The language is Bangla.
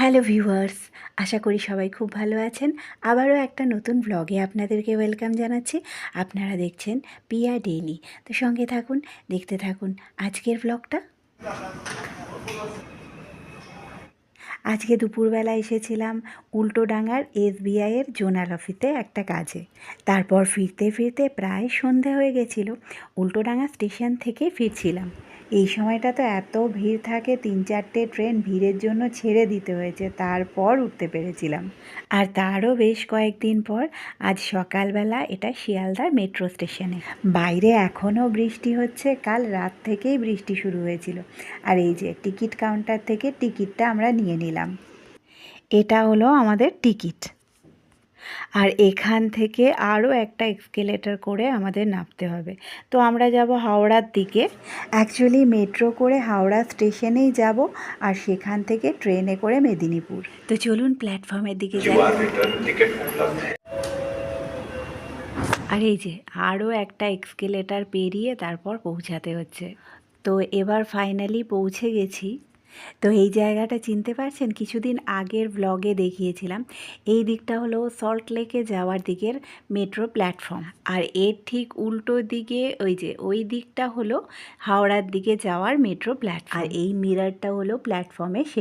হ্যালো ভিউয়ার্স, আশা করি সবাই খুব ভালো আছেন। আবারও একটা নতুন ব্লগে আপনাদেরকে ওয়েলকাম জানাচ্ছি। আপনারা দেখছেন পিয়া ডেইলি। তো সঙ্গে থাকুন, দেখতে থাকুন আজকের ব্লগটা। আজকে দুপুরবেলা এসেছিলাম উল্টোডাঙার এসবিআইয়ের জোনাল অফিসে একটা কাজে। তারপর ফিরতে ফিরতে প্রায় সন্ধে হয়ে গেছিলো। উল্টোডাঙা স্টেশন থেকেই ফিরছিলাম। এই সময়টা তো এত ভিড় থাকে, 3-4টে ট্রেন ভিড়ের জন্য ছেড়ে দিতে হয়েছে, তারপর উঠতে পেরেছিলাম। আর তারও বেশ কয়েকদিন পর আজ সকালবেলা এটা শিয়ালদার মেট্রো স্টেশনে। বাইরে এখনও বৃষ্টি হচ্ছে, কাল রাত থেকেই বৃষ্টি শুরু হয়েছিল। আর এই যে টিকিট কাউন্টার থেকে টিকিটটা আমরা নিয়ে নিলাম। এটা হলো আমাদের টিকিট। আর এখান থেকে আরও একটা এক্সকেলেটর করে আমাদের নামতে হবে। তো আমরা যাব হাওড়ার দিকে। অ্যাকচুয়ালি মেট্রো করে হাওড়া স্টেশনেই যাব, আর সেখান থেকে ট্রেনে করে মেদিনীপুর। তো চলুন প্ল্যাটফর্মের দিকে যাই। আর এই যে আরও একটা এক্সকেলেটার পেরিয়ে তারপর পৌঁছাতে হচ্ছে। তো এবার ফাইনালি পৌঁছে গেছি। তো এই জায়গাটা চিনতে পারছেন? কিছুদিন আগের ব্লগে দেখিয়েছিলাম। এই দিকটা হলো সল্ট লেকে যাওয়ার দিকের মেট্রো প্ল্যাটফর্ম, আর এর ঠিক উল্টো দিকে ওই দিকটা হলো হাওড়ার দিকে যাওয়ার মেট্রো প্ল্যাটফর্ম। আর এই মিররটা হলো প্ল্যাটফর্মের শেষ।